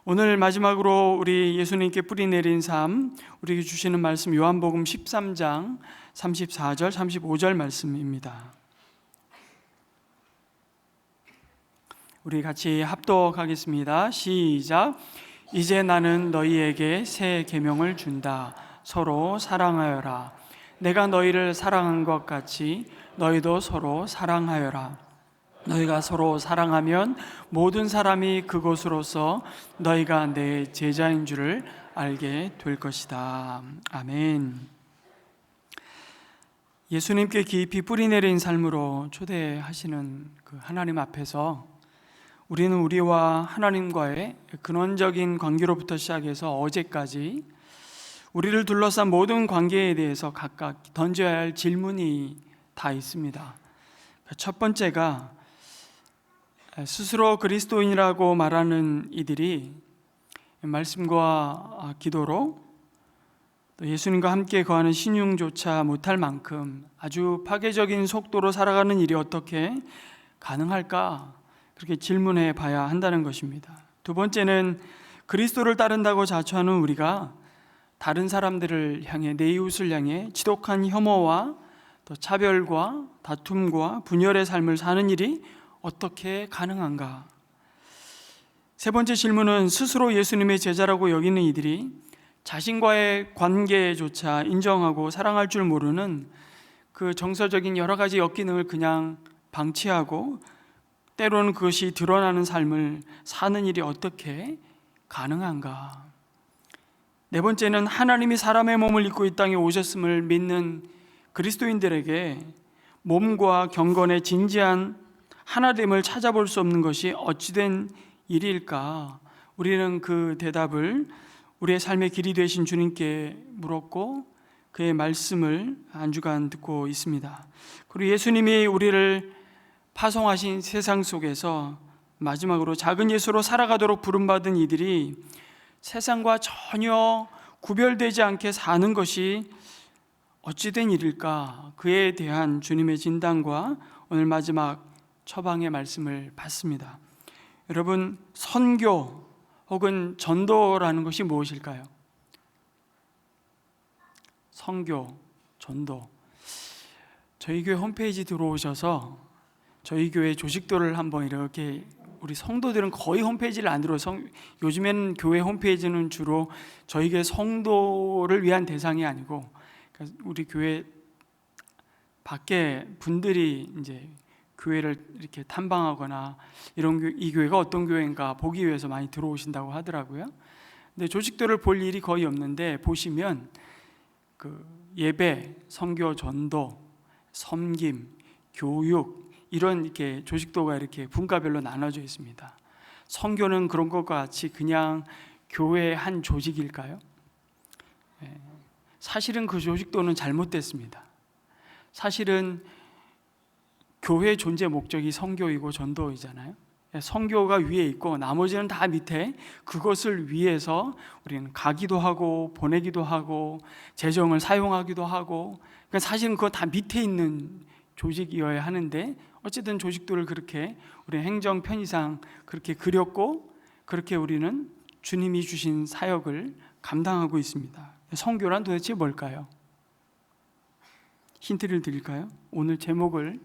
오늘 마지막으로 우리 예수님께 뿌리 내린 삶, 우리에게 주시는 말씀 요한복음 13장 34절 35절 말씀입니다. 우리 같이 합독하겠습니다. 시작. 이제 나는 너희에게 새 계명을 준다. 서로 사랑하여라. 내가 너희를 사랑한 것 같이 너희도 서로 사랑하여라. 너희가 서로 사랑하면 모든 사람이 그것으로서 너희가 내 제자인 줄을 알게 될 것이다. 아멘. 예수님께 깊이 뿌리 내린 삶으로 초대하시는 그 하나님 앞에서 우리는 우리와 하나님과의 근원적인 관계로부터 시작해서 어제까지 우리를 둘러싼 모든 관계에 대해서 각각 던져야 할 질문이 다 있습니다. 첫 번째가 스스로 그리스도인이라고 말하는 이들이 말씀과 기도로 또 예수님과 함께 거하는 신용조차 못할 만큼 아주 파괴적인 속도로 살아가는 일이 어떻게 가능할까? 그렇게 질문해 봐야 한다는 것입니다. 두 번째는 그리스도를 따른다고 자처하는 우리가 다른 사람들을 향해, 내 이웃을 향해 지독한 혐오와 또 차별과 다툼과 분열의 삶을 사는 일이 어떻게 가능한가? 세 번째 질문은 스스로 예수님의 제자라고 여기는 이들이 자신과의 관계조차 인정하고 사랑할 줄 모르는 그 정서적인 여러 가지 역기능을 그냥 방치하고 때로는 그것이 드러나는 삶을 사는 일이 어떻게 가능한가? 네 번째는 하나님이 사람의 몸을 입고 이 땅에 오셨음을 믿는 그리스도인들에게 몸과 경건의 진지한 하나됨을 찾아볼 수 없는 것이 어찌된 일일까? 우리는 그 대답을 우리의 삶의 길이 되신 주님께 물었고 그의 말씀을 한 주간 듣고 있습니다. 그리고 예수님이 우리를 파송하신 세상 속에서 마지막으로 작은 예수로 살아가도록 부름받은 이들이 세상과 전혀 구별되지 않게 사는 것이 어찌된 일일까? 그에 대한 주님의 진단과 오늘 마지막 처방의 말씀을 받습니다. 여러분, 선교 혹은 전도라는 것이 무엇일까요? 선교, 전도. 저희 교회 홈페이지 들어오셔서 저희 교회 조직도를 한번 이렇게, 우리 성도들은 거의 홈페이지를 안 들어서 요즘에는 교회 홈페이지는 주로 저희 교회 성도를 위한 대상이 아니고 우리 교회 밖에 분들이 이제 교회를 이렇게 탐방하거나 이 교회가 어떤 교회인가 보기 위해서 많이 들어오신다고 하더라고요. 근데 조직도를 볼 일이 거의 없는데 보시면 그 예배, 선교, 전도, 섬김, 교육 이런 이렇게 조직도가 이렇게 분과별로 나눠져 있습니다. 선교는 그런 것과 같이 그냥 교회의 한 조직일까요? 사실은 그 조직도는 잘못됐습니다. 사실은 교회의 존재 목적이 선교이고 전도이잖아요. 선교가 위에 있고 나머지는 다 밑에, 그것을 위해서 우리는 가기도 하고 보내기도 하고 재정을 사용하기도 하고, 그러니까 사실은 그거 다 밑에 있는 조직이어야 하는데 어쨌든 조직도를 그렇게 우리 행정 편의상 그렇게 그렸고 그렇게 우리는 주님이 주신 사역을 감당하고 있습니다. 선교란 도대체 뭘까요? 힌트를 드릴까요? 오늘 제목을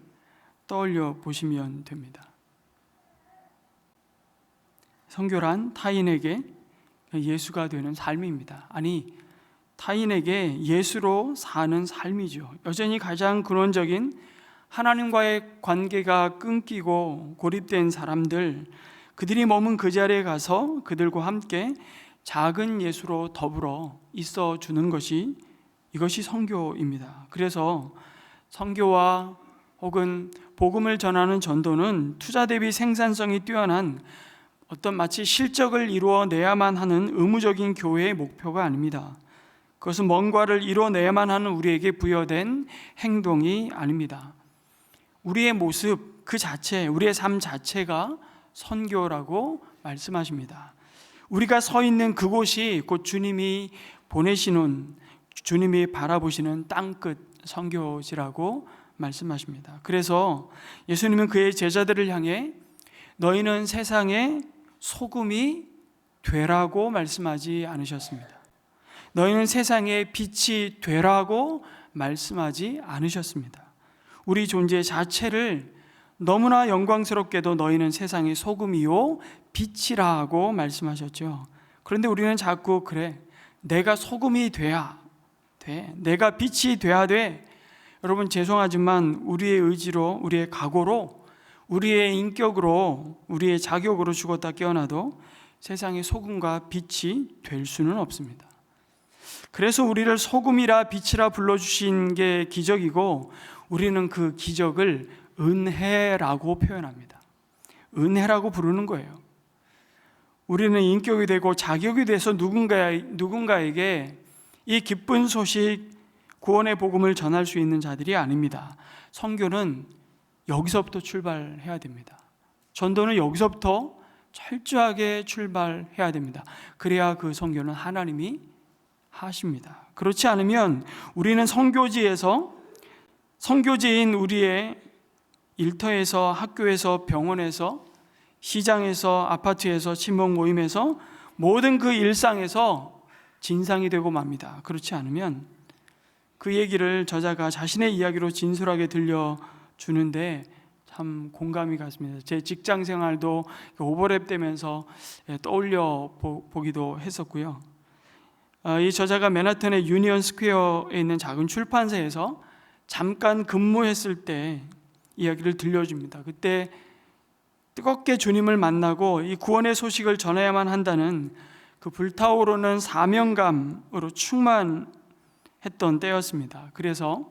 떠올려 보시면 됩니다. 선교란 타인에게 예수가 되는 삶입니다. 아니, 타인에게 예수로 사는 삶이죠. 여전히 가장 근원적인 하나님과의 관계가 끊기고 고립된 사람들, 그들이 머문 그 자리에 가서 그들과 함께 작은 예수로 더불어 있어 주는 것이, 이것이 선교입니다. 그래서 선교와 혹은 복음을 전하는 전도는 투자 대비 생산성이 뛰어난 어떤 마치 실적을 이루어내야만 하는 의무적인 교회의 목표가 아닙니다. 그것은 뭔가를 이루어내야만 하는 우리에게 부여된 행동이 아닙니다. 우리의 모습 그 자체, 우리의 삶 자체가 선교라고 말씀하십니다. 우리가 서 있는 그곳이 곧 주님이 보내시는, 주님이 바라보시는 땅끝 선교지라고 말씀하십니다. 그래서 예수님은 그의 제자들을 향해 너희는 세상의 소금이 되라고 말씀하지 않으셨습니다. 너희는 세상의 빛이 되라고 말씀하지 않으셨습니다. 우리 존재 자체를 너무나 영광스럽게도 너희는 세상의 소금이요 빛이라고 말씀하셨죠. 그런데 우리는 자꾸 그래, 내가 소금이 돼야 돼, 내가 빛이 돼야 돼. 여러분 죄송하지만 우리의 의지로, 우리의 각오로, 우리의 인격으로, 우리의 자격으로 죽었다 깨어나도 세상의 소금과 빛이 될 수는 없습니다. 그래서 우리를 소금이라 빛이라 불러주신 게 기적이고, 우리는 그 기적을 은혜라고 표현합니다. 은혜라고 부르는 거예요. 우리는 인격이 되고 자격이 돼서 누군가에게 이 기쁜 소식, 구원의 복음을 전할 수 있는 자들이 아닙니다. 선교는 여기서부터 출발해야 됩니다. 전도는 여기서부터 철저하게 출발해야 됩니다. 그래야 그 선교는 하나님이 하십니다. 그렇지 않으면 우리는 선교지인 우리의 일터에서, 학교에서, 병원에서, 시장에서, 아파트에서, 친목 모임에서, 모든 그 일상에서 진상이 되고 맙니다. 그렇지 않으면 그 얘기를 저자가 자신의 이야기로 진솔하게 들려주는데 참 공감이 갔습니다. 제 직장 생활도 오버랩 되면서 떠올려 보기도 했었고요. 이 저자가 맨하탄의 유니언 스퀘어에 있는 작은 출판사에서 잠깐 근무했을 때 이야기를 들려줍니다. 그때 뜨겁게 주님을 만나고 이 구원의 소식을 전해야만 한다는 그 불타오르는 사명감으로 충만했던 때였습니다. 그래서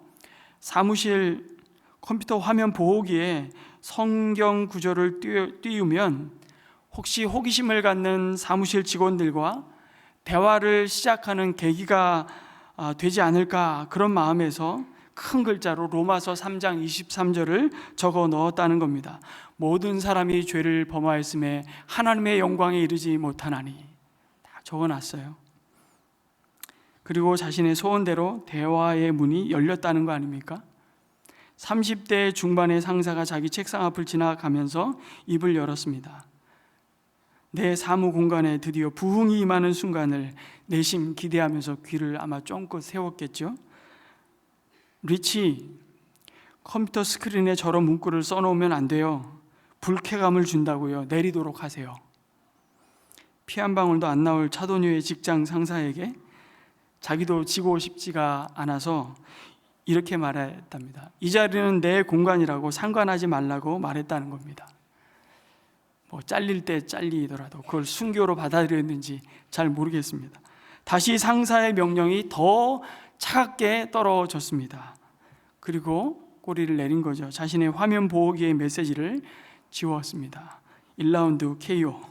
사무실 컴퓨터 화면 보호기에 성경 구절을 띄우면 혹시 호기심을 갖는 사무실 직원들과 대화를 시작하는 계기가 되지 않을까, 그런 마음에서 큰 글자로 로마서 3장 23절을 적어 넣었다는 겁니다. 모든 사람이 죄를 범하였음에 하나님의 영광에 이르지 못하나니, 다 적어놨어요. 그리고 자신의 소원대로 대화의 문이 열렸다는 거 아닙니까? 30대 중반의 상사가 자기 책상 앞을 지나가면서 입을 열었습니다. 내 사무 공간에 드디어 부흥이 임하는 순간을 내심 기대하면서 귀를 아마 쫑긋 세웠겠죠. 리치, 컴퓨터 스크린에 저런 문구를 써놓으면 안 돼요. 불쾌감을 준다고요. 내리도록 하세요. 피 한 방울도 안 나올 차도녀의 직장 상사에게 자기도 지고 싶지가 않아서 이렇게 말했답니다. 이 자리는 내 공간이라고 상관하지 말라고 말했다는 겁니다. 뭐 잘릴 때 잘리더라도 그걸 순교로 받아들였는지 잘 모르겠습니다. 다시 상사의 명령이 더 차갑게 떨어졌습니다. 그리고 꼬리를 내린 거죠. 자신의 화면 보호기의 메시지를 지웠습니다. 1라운드 KO.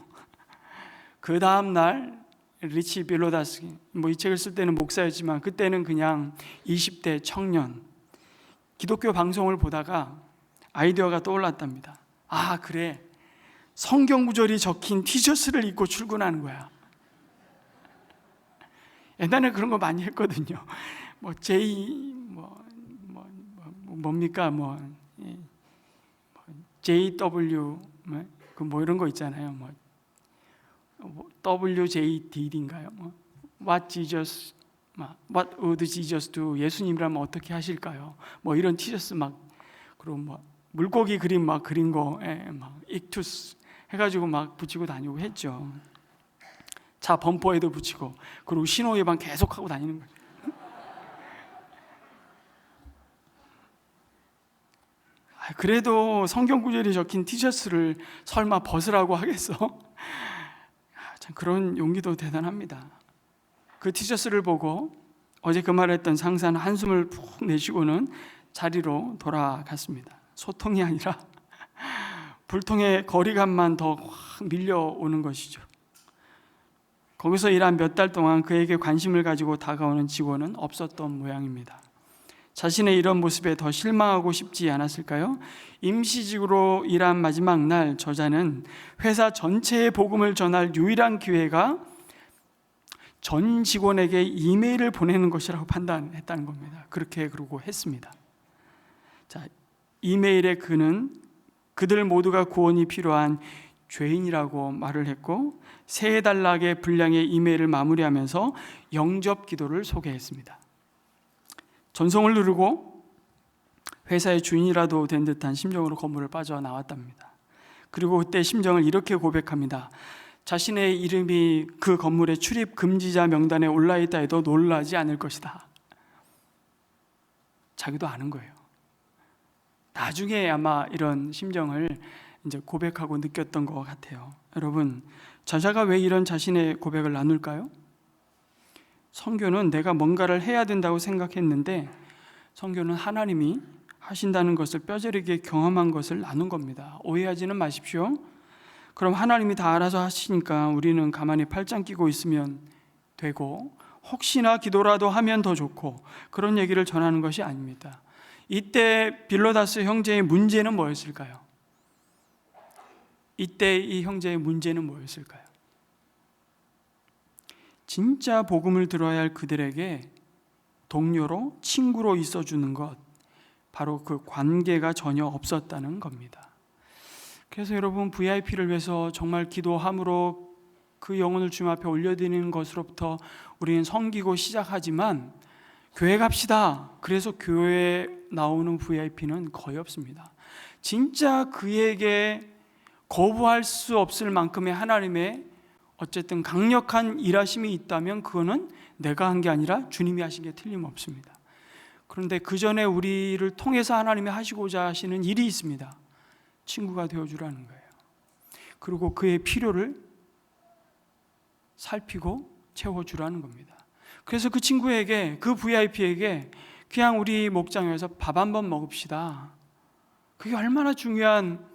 그 다음 날 리치 빌로다스, 이 책을 쓸 때는 목사였지만 그때는 그냥 20대 청년, 기독교 방송을 보다가 아이디어가 떠올랐답니다. 아, 그래, 성경 구절이 적힌 티셔츠를 입고 출근하는 거야. 옛날에 그런 거 많이 했거든요. JW 이런 거 있잖아요. WJD인가요? What would Jesus do? 예수님이라면 어떻게 하실까요? 이런 티셔츠 그리고 물고기 그림 그린 거 익투스 해가지고 붙이고 다니고 했죠. 차 범퍼에도 붙이고, 그리고 신호 위반 계속 하고 다니는 거죠. 그래도 성경 구절이 적힌 티셔츠를 설마 벗으라고 하겠어? 참 그런 용기도 대단합니다. 그 티셔츠를 보고 어제 그 말했던 상사는 한숨을 푹 내쉬고는 자리로 돌아갔습니다. 소통이 아니라 불통의 거리감만 더 확 밀려오는 것이죠. 거기서 일한 몇 달 동안 그에게 관심을 가지고 다가오는 직원은 없었던 모양입니다. 자신의 이런 모습에 더 실망하고 싶지 않았을까요? 임시직으로 일한 마지막 날 저자는 회사 전체에 복음을 전할 유일한 기회가 전 직원에게 이메일을 보내는 것이라고 판단했다는 겁니다. 그렇게 그러고 했습니다. 자, 이메일에 그는 그들 모두가 구원이 필요한 죄인이라고 말을 했고 세 단락의 분량의 이메일을 마무리하면서 영접 기도를 소개했습니다. 전송을 누르고 회사의 주인이라도 된 듯한 심정으로 건물을 빠져나왔답니다. 그리고 그때 심정을 이렇게 고백합니다. 자신의 이름이 그 건물의 출입 금지자 명단에 올라있다 해도 놀라지 않을 것이다. 자기도 아는 거예요. 나중에 아마 이런 심정을 이제 고백하고 느꼈던 것 같아요. 여러분, 저자가 왜 이런 자신의 고백을 나눌까요? 선교는 내가 뭔가를 해야 된다고 생각했는데 선교는 하나님이 하신다는 것을 뼈저리게 경험한 것을 나눈 겁니다. 오해하지는 마십시오. 그럼 하나님이 다 알아서 하시니까 우리는 가만히 팔짱 끼고 있으면 되고 혹시나 기도라도 하면 더 좋고 그런 얘기를 전하는 것이 아닙니다. 이때 빌로다스 형제의 문제는 뭐였을까요? 이때 이 형제의 문제는 뭐였을까요? 진짜 복음을 들어야 할 그들에게 동료로 친구로 있어주는 것, 바로 그 관계가 전혀 없었다는 겁니다. 그래서 여러분, VIP를 위해서 정말 기도함으로 그 영혼을 주님 앞에 올려드리는 것으로부터 우리는 섬기고 시작하지만 교회 갑시다, 그래서 교회에 나오는 VIP는 거의 없습니다. 진짜 그에게 거부할 수 없을 만큼의 하나님의 어쨌든 강력한 일하심이 있다면 그거는 내가 한 게 아니라 주님이 하신 게 틀림없습니다. 그런데 그 전에 우리를 통해서 하나님이 하시고자 하시는 일이 있습니다. 친구가 되어주라는 거예요. 그리고 그의 필요를 살피고 채워주라는 겁니다. 그래서 그 친구에게, 그 VIP에게 그냥 우리 목장에서 밥 한번 먹읍시다, 그게 얼마나 중요한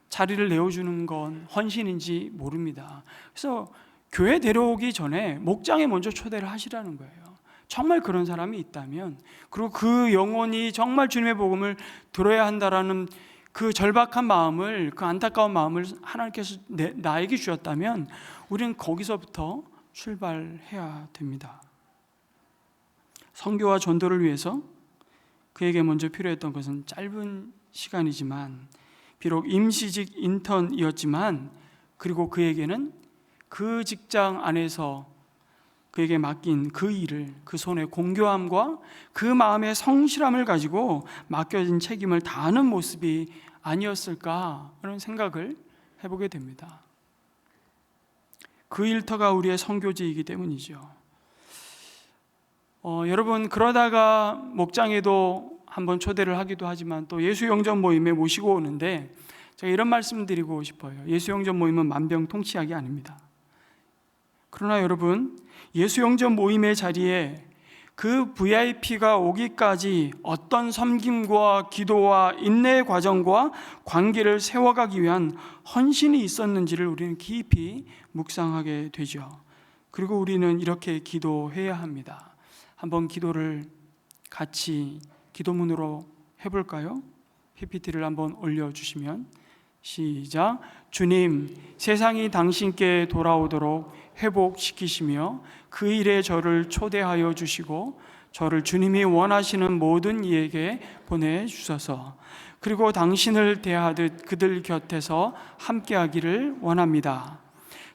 자리를 내어주는 건 헌신인지 모릅니다. 그래서 교회 데려오기 전에 목장에 먼저 초대를 하시라는 거예요. 정말 그런 사람이 있다면, 그리고 그 영혼이 정말 주님의 복음을 들어야 한다라는 그 절박한 마음을, 그 안타까운 마음을 하나님께서 나에게 주셨다면 우리는 거기서부터 출발해야 됩니다. 선교와 전도를 위해서 그에게 먼저 필요했던 것은 짧은 시간이지만, 비록 임시직 인턴이었지만, 그리고 그에게는 그 직장 안에서 그에게 맡긴 그 일을, 그 손의 공교함과 그 마음의 성실함을 가지고 맡겨진 책임을 다하는 모습이 아니었을까 하는 생각을 해보게 됩니다. 그 일터가 우리의 선교지이기 때문이죠. 여러분, 그러다가 목장에도 한번 초대를 하기도 하지만 또 예수영전 모임에 모시고 오는데, 제가 이런 말씀 드리고 싶어요. 예수영전 모임은 만병통치약이 아닙니다. 그러나 여러분, 예수영전 모임의 자리에 그 VIP가 오기까지 어떤 섬김과 기도와 인내의 과정과 관계를 세워가기 위한 헌신이 있었는지를 우리는 깊이 묵상하게 되죠. 그리고 우리는 이렇게 기도해야 합니다. 한번 기도를 같이 기도문으로 해볼까요? PPT를 한번 올려주시면, 시작. 주님, 세상이 당신께 돌아오도록 회복시키시며 그 일에 저를 초대하여 주시고 저를 주님이 원하시는 모든 이에게 보내주소서. 그리고 당신을 대하듯 그들 곁에서 함께하기를 원합니다.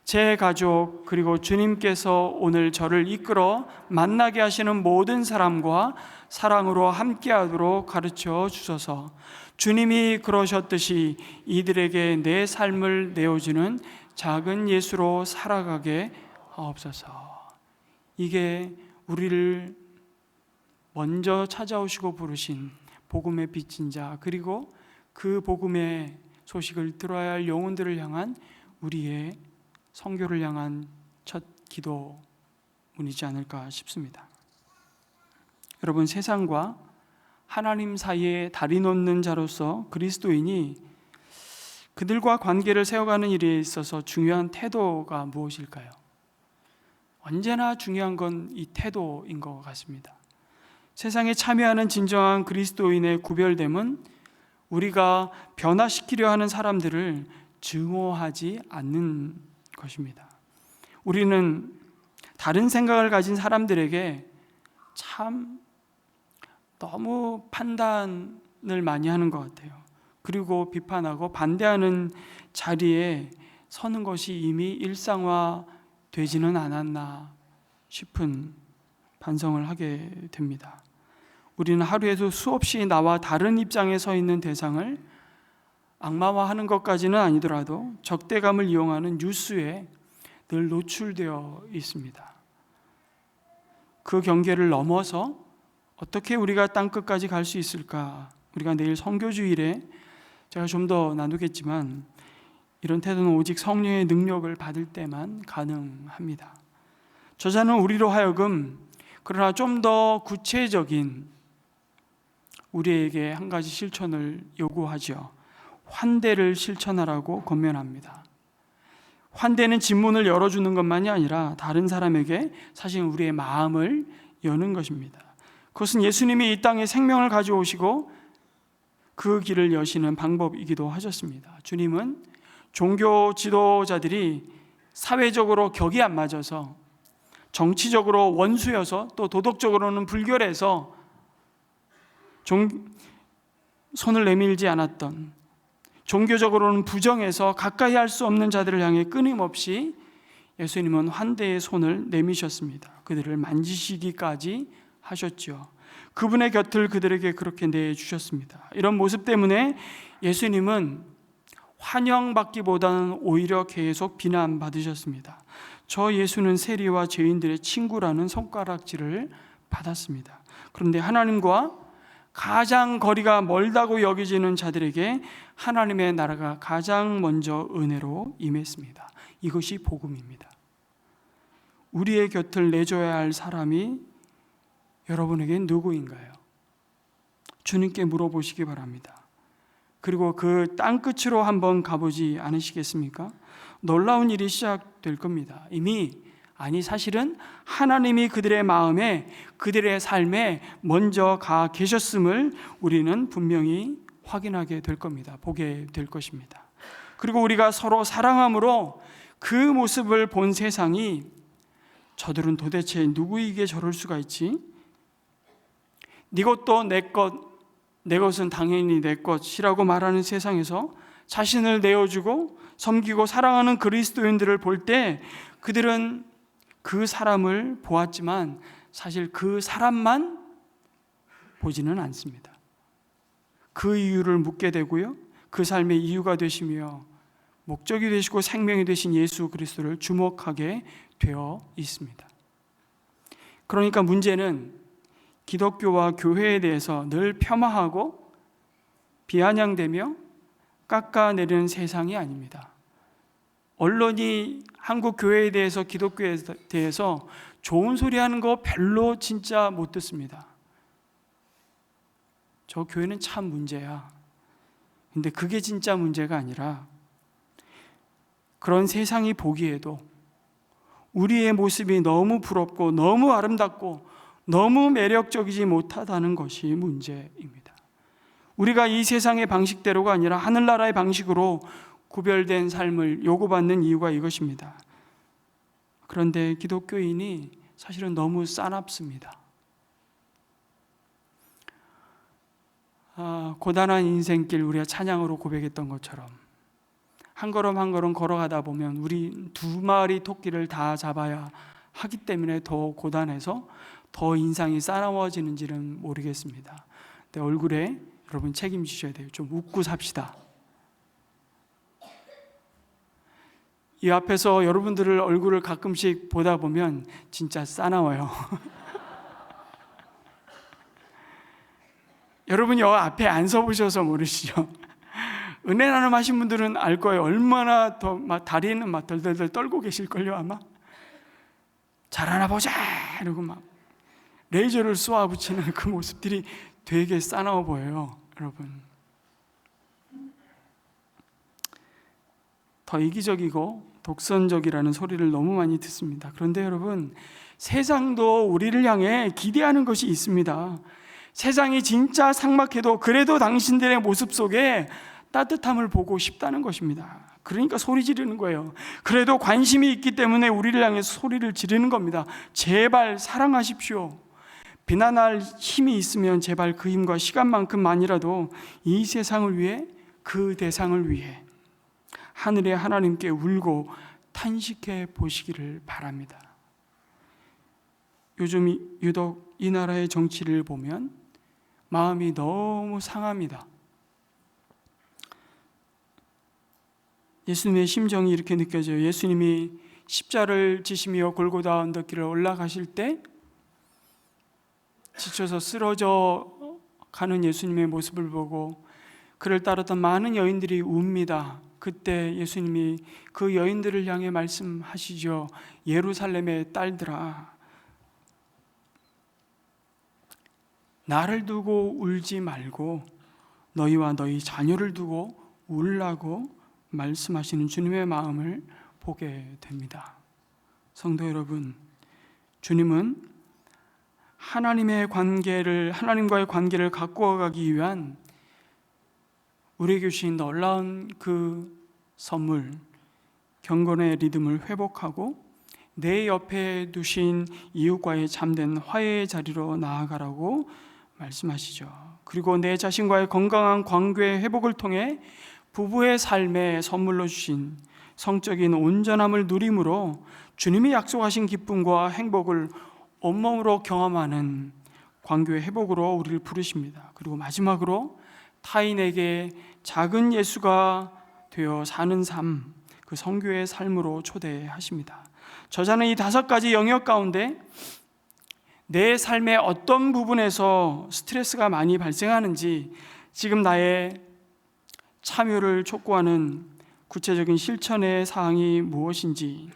제 가족, 그리고 주님께서 오늘 저를 이끌어 만나게 하시는 모든 사람과 사랑으로 함께하도록 가르쳐 주소서. 주님이 그러셨듯이 이들에게 내 삶을 내어주는 작은 예수로 살아가게 하옵소서. 이게 우리를 먼저 찾아오시고 부르신 복음의 빚진 자, 그리고 그 복음의 소식을 들어야 할 영혼들을 향한 우리의 선교를 향한 첫 기도문이지 않을까 싶습니다. 여러분, 세상과 하나님 사이에 다리 놓는 자로서 그리스도인이 그들과 관계를 세워가는 일에 있어서 중요한 태도가 무엇일까요? 언제나 중요한 건 이 태도인 것 같습니다. 세상에 참여하는 진정한 그리스도인의 구별됨은 우리가 변화시키려 하는 사람들을 증오하지 않는 것입니다. 우리는 다른 생각을 가진 사람들에게 참 너무 판단을 많이 하는 것 같아요. 그리고 비판하고 반대하는 자리에 서는 것이 이미 일상화되지는 않았나 싶은 반성을 하게 됩니다. 우리는 하루에도 수없이 나와 다른 입장에 서 있는 대상을 악마화하는 것까지는 아니더라도 적대감을 이용하는 뉴스에 늘 노출되어 있습니다. 그 경계를 넘어서 어떻게 우리가 땅끝까지 갈 수 있을까? 우리가 내일 선교주일에 제가 좀 더 나누겠지만 이런 태도는 오직 성령의 능력을 받을 때만 가능합니다. 저자는 우리로 하여금 그러나 좀 더 구체적인 우리에게 한 가지 실천을 요구하죠. 환대를 실천하라고 권면합니다. 환대는 진문을 열어주는 것만이 아니라 다른 사람에게 사실 우리의 마음을 여는 것입니다. 그것은 예수님이 이 땅에 생명을 가져오시고 그 길을 여시는 방법이기도 하셨습니다. 주님은 종교 지도자들이 사회적으로 격이 안 맞아서, 정치적으로 원수여서, 또 도덕적으로는 불결해서 손을 내밀지 않았던, 종교적으로는 부정해서 가까이 할 수 없는 자들을 향해 끊임없이 예수님은 환대의 손을 내미셨습니다. 그들을 만지시기까지 하셨죠. 그분의 곁을 그들에게 그렇게 내주셨습니다. 이런 모습 때문에 예수님은 환영받기보다는 오히려 계속 비난받으셨습니다. 저 예수는 세리와 죄인들의 친구라는 손가락질을 받았습니다. 그런데 하나님과 가장 거리가 멀다고 여겨지는 자들에게 하나님의 나라가 가장 먼저 은혜로 임했습니다. 이것이 복음입니다. 우리의 곁을 내줘야 할 사람이 여러분에게 누구인가요? 주님께 물어보시기 바랍니다. 그리고 그 땅끝으로 한번 가보지 않으시겠습니까? 놀라운 일이 시작될 겁니다. 사실은 하나님이 그들의 마음에, 그들의 삶에 먼저 가 계셨음을 우리는 분명히 확인하게 될 겁니다. 보게 될 것입니다. 그리고 우리가 서로 사랑함으로 그 모습을 본 세상이 저들은 도대체 누구에게 저럴 수가 있지? 네 것도 내 것, 내 것은 당연히 내 것이라고 말하는 세상에서 자신을 내어주고 섬기고 사랑하는 그리스도인들을 볼 때 그들은 그 사람을 보았지만 사실 그 사람만 보지는 않습니다. 그 이유를 묻게 되고요, 그 삶의 이유가 되시며 목적이 되시고 생명이 되신 예수 그리스도를 주목하게 되어 있습니다. 그러니까 문제는 기독교와 교회에 대해서 늘 폄하하고 비아냥대며 깎아내리는 세상이 아닙니다. 언론이 한국 교회에 대해서, 기독교에 대해서 좋은 소리 하는 거 별로 진짜 못 듣습니다. 저 교회는 참 문제야. 근데 그게 진짜 문제가 아니라 그런 세상이 보기에도 우리의 모습이 너무 부럽고 너무 아름답고 너무 매력적이지 못하다는 것이 문제입니다. 우리가 이 세상의 방식대로가 아니라 하늘나라의 방식으로 구별된 삶을 요구받는 이유가 이것입니다. 그런데 기독교인이 사실은 너무 싸납습니다. 고단한 인생길, 우리가 찬양으로 고백했던 것처럼 한 걸음 한 걸음 걸어가다 보면 우리 2마리 토끼를 다 잡아야 하기 때문에 더 고단해서 더 인상이 싸나워지는지는 모르겠습니다. 내 얼굴에 여러분 책임지셔야 돼요. 좀 웃고 삽시다. 이 앞에서 여러분들을 얼굴을 가끔씩 보다 보면 진짜 싸나워요. 여러분이 여 앞에 안 서보셔서 모르시죠? 은혜 나눔 하신 분들은 알 거예요. 얼마나 더 막 다리는 막 덜덜덜 떨고 계실걸요 아마. 잘하나 보자 이러고 막 레이저를 쏘아 붙이는 그 모습들이 되게 싸나워 보여요, 여러분. 더 이기적이고 독선적이라는 소리를 너무 많이 듣습니다. 그런데 여러분, 세상도 우리를 향해 기대하는 것이 있습니다. 세상이 진짜 삭막해도 그래도 당신들의 모습 속에 따뜻함을 보고 싶다는 것입니다. 그러니까 소리 지르는 거예요. 그래도 관심이 있기 때문에 우리를 향해 소리를 지르는 겁니다. 제발 사랑하십시오. 비난할 힘이 있으면 제발 그 힘과 시간만큼만이라도 이 세상을 위해 그 대상을 위해 하늘의 하나님께 울고 탄식해 보시기를 바랍니다. 요즘 유독 이 나라의 정치를 보면 마음이 너무 상합니다. 예수님의 심정이 이렇게 느껴져요. 예수님이 십자를 지시며 골고다 언덕길을 올라가실 때 지쳐서 쓰러져 가는 예수님의 모습을 보고 그를 따랐던 많은 여인들이 웁니다. 그때 예수님이 그 여인들을 향해 말씀하시죠. 예루살렘의 딸들아, 나를 두고 울지 말고 너희와 너희 자녀를 두고 울라고 말씀하시는 주님의 마음을 보게 됩니다. 성도 여러분, 주님은 하나님과의 관계를 가꾸어 가기 위한 우리에게 주신 놀라운 그 선물, 경건의 리듬을 회복하고 내 옆에 두신 이웃과의 참된 화해의 자리로 나아가라고 말씀하시죠. 그리고 내 자신과의 건강한 관계 회복을 통해 부부의 삶에 선물로 주신 성적인 온전함을 누림으로 주님이 약속하신 기쁨과 행복을 온몸으로 경험하는 관계의 회복으로 우리를 부르십니다. 그리고 마지막으로 타인에게 작은 예수가 되어 사는 삶, 그 선교의 삶으로 초대하십니다. 저자는 이 5가지 영역 가운데 내 삶의 어떤 부분에서 스트레스가 많이 발생하는지, 지금 나의 참여를 촉구하는 구체적인 실천의 사항이 무엇인지,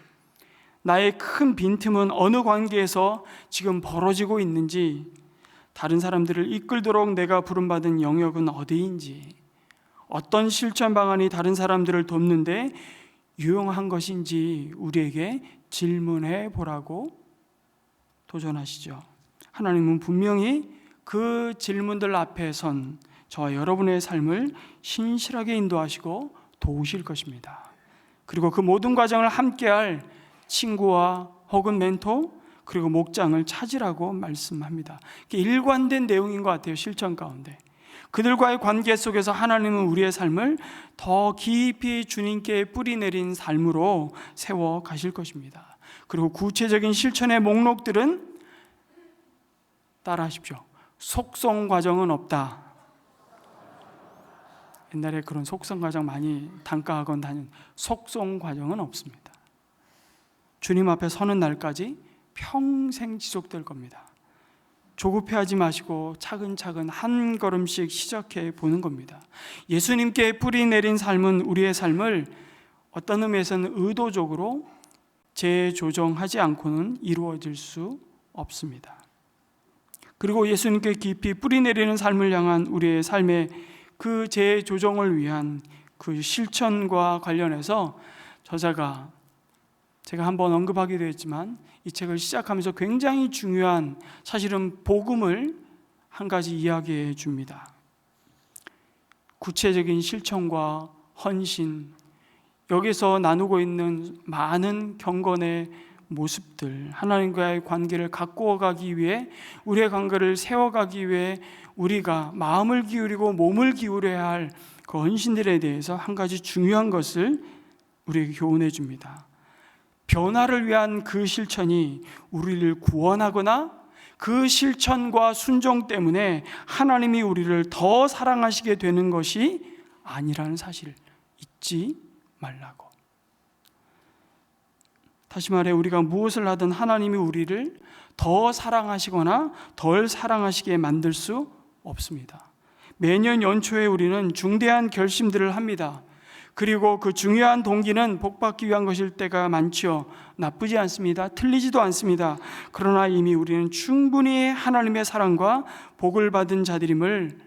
나의 큰 빈틈은 어느 관계에서 지금 벌어지고 있는지, 다른 사람들을 이끌도록 내가 부름받은 영역은 어디인지, 어떤 실천 방안이 다른 사람들을 돕는데 유용한 것인지 우리에게 질문해 보라고 도전하시죠. 하나님은 분명히 그 질문들 앞에 선 저와 여러분의 삶을 신실하게 인도하시고 도우실 것입니다. 그리고 그 모든 과정을 함께할 친구와 혹은 멘토 그리고 목장을 찾으라고 말씀합니다. 일관된 내용인 것 같아요. 실천 가운데 그들과의 관계 속에서 하나님은 우리의 삶을 더 깊이 주님께 뿌리내린 삶으로 세워 가실 것입니다. 그리고 구체적인 실천의 목록들은 따라하십시오. 속성 과정은 없다. 옛날에 그런 속성 과정 많이 단가학원 다닌 속성 과정은 없습니다. 주님 앞에 서는 날까지 평생 지속될 겁니다. 조급해하지 마시고 차근차근 한 걸음씩 시작해 보는 겁니다. 예수님께 뿌리 내린 삶은 우리의 삶을 어떤 의미에서는 의도적으로 재조정하지 않고는 이루어질 수 없습니다. 그리고 예수님께 깊이 뿌리 내리는 삶을 향한 우리의 삶의 그 재조정을 위한 그 실천과 관련해서 저자가 제가 한번 언급하기도 했지만 이 책을 시작하면서 굉장히 중요한 사실은 복음을 한 가지 이야기해 줍니다. 구체적인 실천과 헌신, 여기서 나누고 있는 많은 경건의 모습들, 하나님과의 관계를 가꾸어 가기 위해, 우리의 관계를 세워가기 위해 우리가 마음을 기울이고 몸을 기울여야 할 그 헌신들에 대해서 한 가지 중요한 것을 우리에게 교훈해 줍니다. 변화를 위한 그 실천이 우리를 구원하거나 그 실천과 순종 때문에 하나님이 우리를 더 사랑하시게 되는 것이 아니라는 사실을 잊지 말라고. 다시 말해 우리가 무엇을 하든 하나님이 우리를 더 사랑하시거나 덜 사랑하시게 만들 수 없습니다. 매년 연초에 우리는 중대한 결심들을 합니다. 그리고 그 중요한 동기는 복받기 위한 것일 때가 많죠. 나쁘지 않습니다. 틀리지도 않습니다. 그러나 이미 우리는 충분히 하나님의 사랑과 복을 받은 자들임을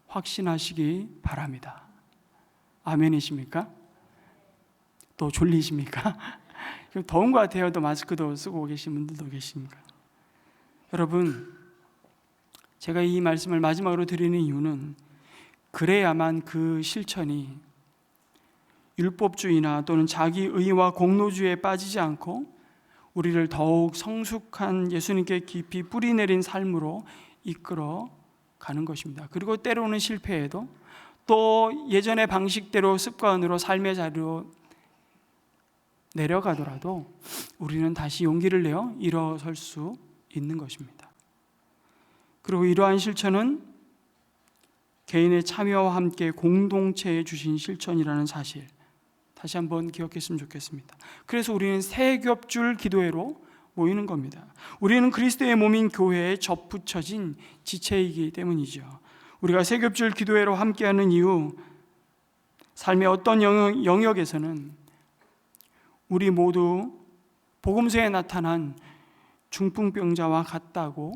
확신하시기 바랍니다. 아멘이십니까? 또 졸리십니까? 더운 것 같아요. 또 마스크도 쓰고 계신 분들도 계십니까? 여러분, 제가 이 말씀을 마지막으로 드리는 이유는 그래야만 그 실천이 율법주의나 또는 자기의와 공로주의에 빠지지 않고 우리를 더욱 성숙한 예수님께 깊이 뿌리내린 삶으로 이끌어 가는 것입니다. 그리고 때로는 실패해도 또 예전의 방식대로 습관으로 삶의 자리로 내려가더라도 우리는 다시 용기를 내어 일어설 수 있는 것입니다. 그리고 이러한 실천은 개인의 참여와 함께 공동체에 주신 실천이라는 사실, 다시 한번 기억했으면 좋겠습니다. 그래서 우리는 세 겹줄 기도회로 모이는 겁니다. 우리는 그리스도의 몸인 교회에 접붙여진 지체이기 때문이죠. 우리가 세 겹줄 기도회로 함께하는 이유, 삶의 어떤 영역에서는 우리 모두 복음서에 나타난 중풍병자와 같다고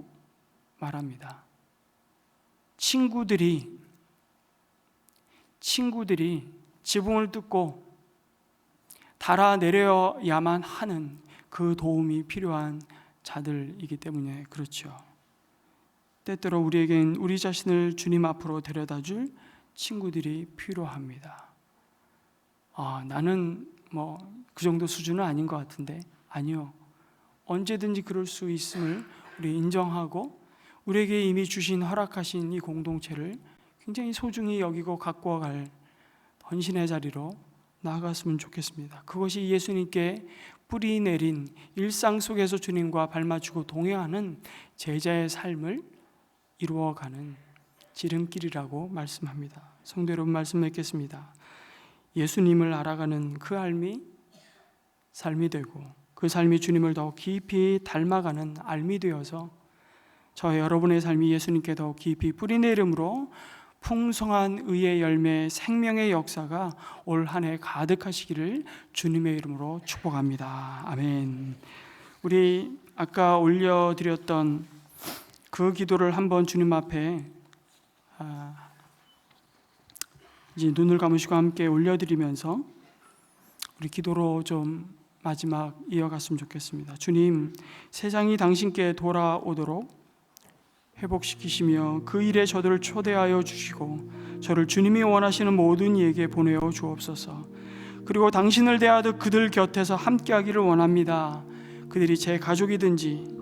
말합니다. 친구들이 지붕을 뜯고 달아내려야만 하는 그 도움이 필요한 자들이기 때문에 그렇죠. 때때로 우리에겐 우리 자신을 주님 앞으로 데려다줄 친구들이 필요합니다. 나는 그 정도 수준은 아닌 것 같은데, 아니요, 언제든지 그럴 수 있음을 우리 인정하고 우리에게 이미 주신 허락하신 이 공동체를 굉장히 소중히 여기고 갖고 갈 헌신의 자리로 나아갔으면 좋겠습니다. 그것이 예수님께 뿌리 내린 일상 속에서 주님과 발맞추고 동행하는 제자의 삶을 이루어가는 지름길이라고 말씀합니다. 성도 여러분, 말씀 맺겠습니다. 예수님을 알아가는 그 삶이 되고 그 삶이 주님을 더 깊이 닮아가는 알미 되어서 저와 여러분의 삶이 예수님께 더 깊이 뿌리내림으로 풍성한 의의 열매, 생명의 역사가 올 한 해 가득하시기를 주님의 이름으로 축복합니다. 아멘. 우리 아까 올려드렸던 그 기도를 한번 주님 앞에 이제 눈을 감으시고 함께 올려드리면서 우리 기도로 좀 마지막 이어갔으면 좋겠습니다. 주님, 세상이 당신께 돌아오도록 회복시키시며 그 일에 저들을 초대하여 주시고 저를 주님이 원하시는 모든 이에게 보내어 주옵소서. 그리고 당신을 대하듯 그들 곁에서 함께하기를 원합니다. 그들이 제 가족이든지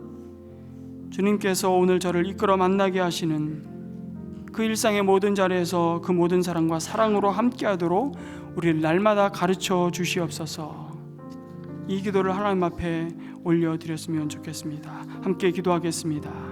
주님께서 오늘 저를 이끌어 만나게 하시는 그 일상의 모든 자리에서 그 모든 사람과 사랑으로 함께하도록 우리를 날마다 가르쳐 주시옵소서. 이 기도를 하나님 앞에 올려드렸으면 좋겠습니다. 함께 기도하겠습니다.